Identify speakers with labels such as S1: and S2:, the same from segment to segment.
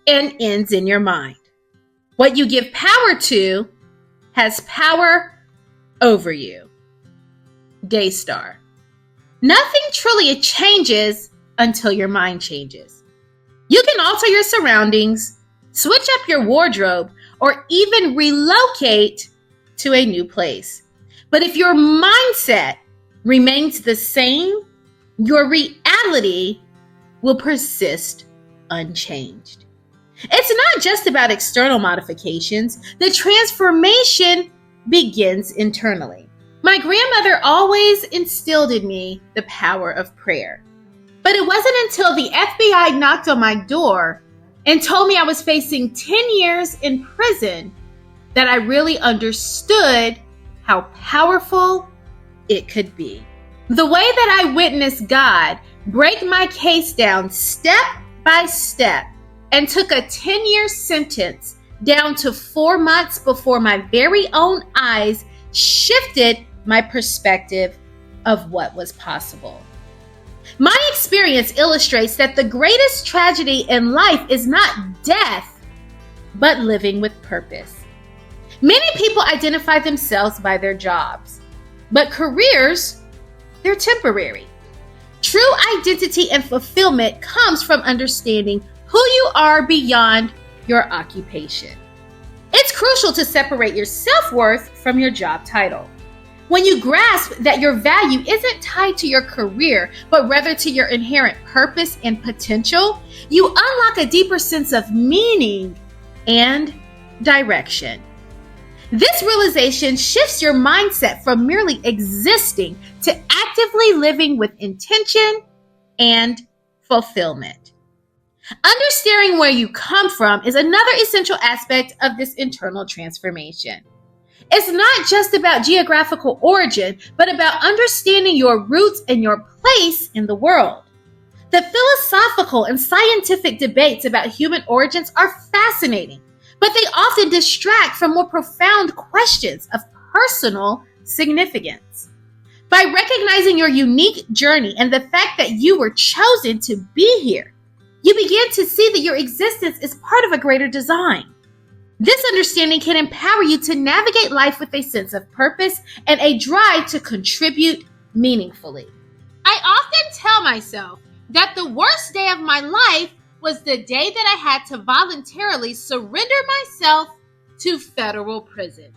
S1: and ends in your mind. What you give power to has power over you. Daystar. Nothing truly changes until your mind changes. You can alter your surroundings, switch up your wardrobe, or even relocate to a new place. But if your mindset remains the same, your reality will persist unchanged. It's not just about external modifications. The transformation begins internally. My grandmother always instilled in me the power of prayer. But it wasn't until the FBI knocked on my door and told me I was facing 10 years in prison that I really understood how powerful it could be. The way that I witnessed God break my case down step by step and took a 10-year sentence down to 4 months before my very own eyes shifted my perspective of what was possible. My experience illustrates that the greatest tragedy in life is not death, but living with purpose. Many people identify themselves by their jobs, but careers, they're temporary. True identity and fulfillment comes from understanding who you are beyond your occupation. It's crucial to separate your self-worth from your job title. When you grasp that your value isn't tied to your career, but rather to your inherent purpose and potential, you unlock a deeper sense of meaning and direction. This realization shifts your mindset from merely existing to actively living with intention and fulfillment. Understanding where you come from is another essential aspect of this internal transformation. It's not just about geographical origin, but about understanding your roots and your place in the world. The philosophical and scientific debates about human origins are fascinating, but they often distract from more profound questions of personal significance. By recognizing your unique journey and the fact that you were chosen to be here, you begin to see that your existence is part of a greater design. This understanding can empower you to navigate life with a sense of purpose and a drive to contribute meaningfully. I often tell myself that the worst day of my life was the day that I had to voluntarily surrender myself to federal prison.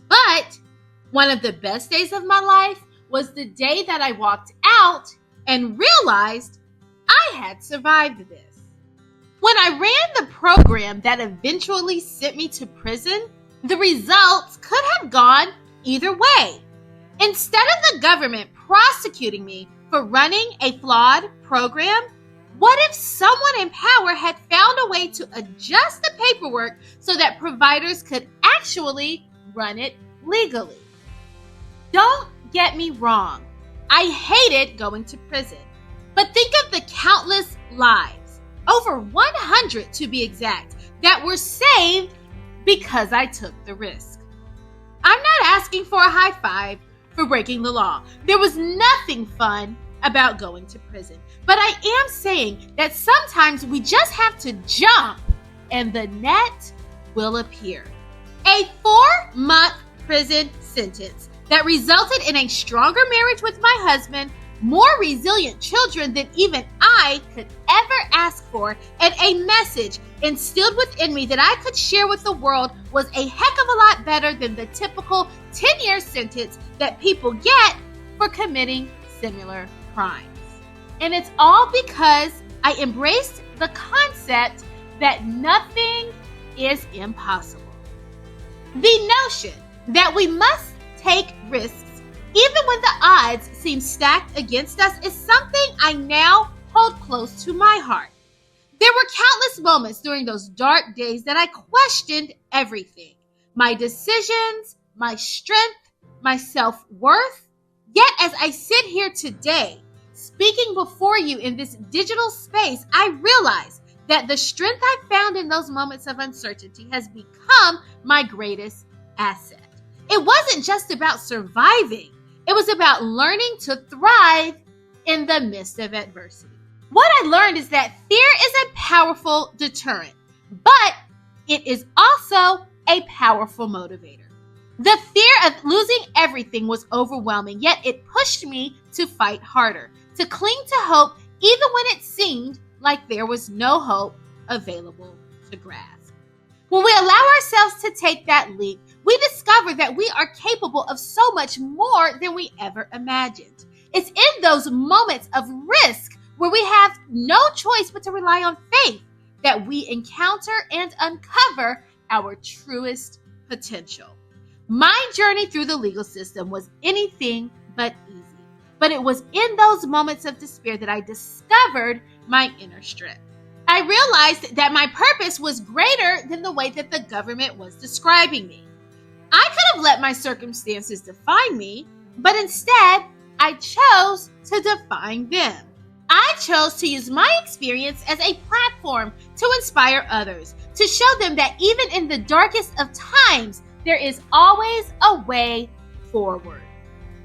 S1: But one of the best days of my life was the day that I walked out and realized I had survived this. When I ran the program that eventually sent me to prison, the results could have gone either way. Instead of the government prosecuting me for running a flawed program, what if someone in power had found a way to adjust the paperwork so that providers could actually run it legally? Don't get me wrong. I hated going to prison. But think of the countless lives, over 100 to be exact, that were saved because I took the risk. I'm not asking for a high five for breaking the law. There was nothing fun about going to prison. But I am saying that sometimes we just have to jump and the net will appear. A 4-month prison sentence that resulted in a stronger marriage with my husband, more resilient children than even I could ever ask for, and a message instilled within me that I could share with the world was a heck of a lot better than the typical 10-year sentence that people get for committing similar crimes. And it's all because I embraced the concept that nothing is impossible. The notion that we must take risks even when the odds seem stacked against us is something I now hold close to my heart. There were countless moments during those dark days that I questioned everything. My decisions, my strength, my self-worth. Yet as I sit here today, speaking before you in this digital space, I realize that the strength I found in those moments of uncertainty has become my greatest asset. It wasn't just about surviving. It was about learning to thrive in the midst of adversity. What I learned is that fear is a powerful deterrent. but it is also a powerful motivator. The fear of losing everything was overwhelming, yet it pushed me to fight harder, to cling to hope even when it seemed like there was no hope available to grasp. When we allow ourselves to take that leap, we discover that we are capable of so much more than we ever imagined. It's in those moments of risk where we have no choice but to rely on faith that we encounter and uncover our truest potential. My journey through the legal system was anything but easy, but it was in those moments of despair that I discovered my inner strength. I realized that my purpose was greater than the way that the government was describing me. I could have let my circumstances define me, but instead, I chose to define them. I chose to use my experience as a platform to inspire others, to show them that even in the darkest of times, there is always a way forward.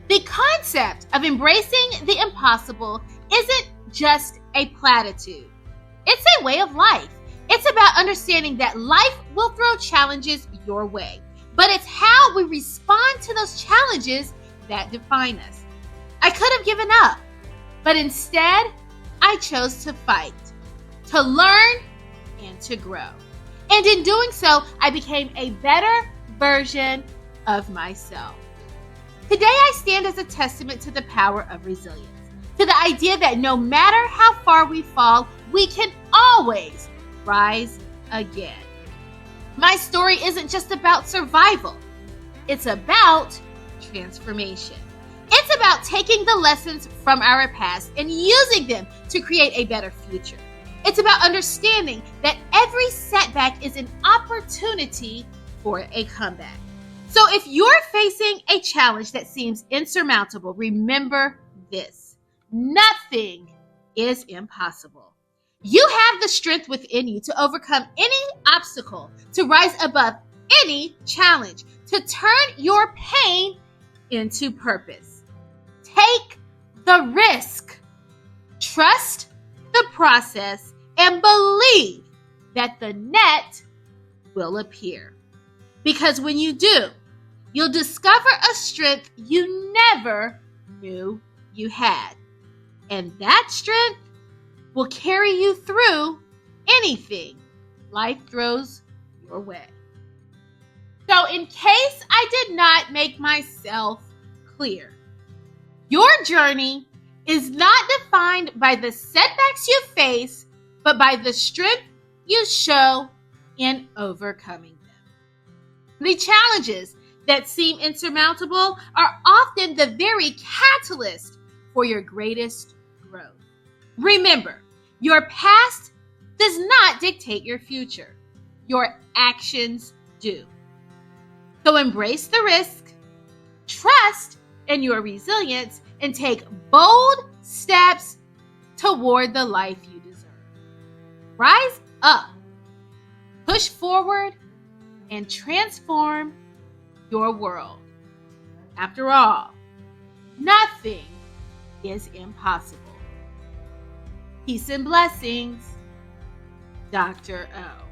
S1: The concept of embracing the impossible isn't just a platitude. It's a way of life. It's about understanding that life will throw challenges your way, but it's how we respond to those challenges that define us. I could have given up, but instead, I chose to fight, to learn, and to grow. And in doing so, I became a better version of myself. Today, I stand as a testament to the power of resilience, to the idea that no matter how far we fall, we can always rise again. My story isn't just about survival. It's about transformation. It's about taking the lessons from our past and using them to create a better future. It's about understanding that every setback is an opportunity for a comeback. So if you're facing a challenge that seems insurmountable, remember this: nothing is impossible. You have the strength within you to overcome any obstacle, to rise above any challenge, to turn your pain into purpose. Take the risk. Trust the process and believe that the net will appear. Because when you do, you'll discover a strength you never knew you had. And that strength will carry you through anything life throws your way. So in case I did not make myself clear, your journey is not defined by the setbacks you face, but by the strength you show in overcoming them. The challenges that seem insurmountable are often the very catalyst for your greatest growth. Remember, your past does not dictate your future. Your actions do. So embrace the risk, trust in your resilience, and take bold steps toward the life you deserve. Rise up, push forward, and transform your world. After all, nothing is impossible. Peace and blessings, Dr. O.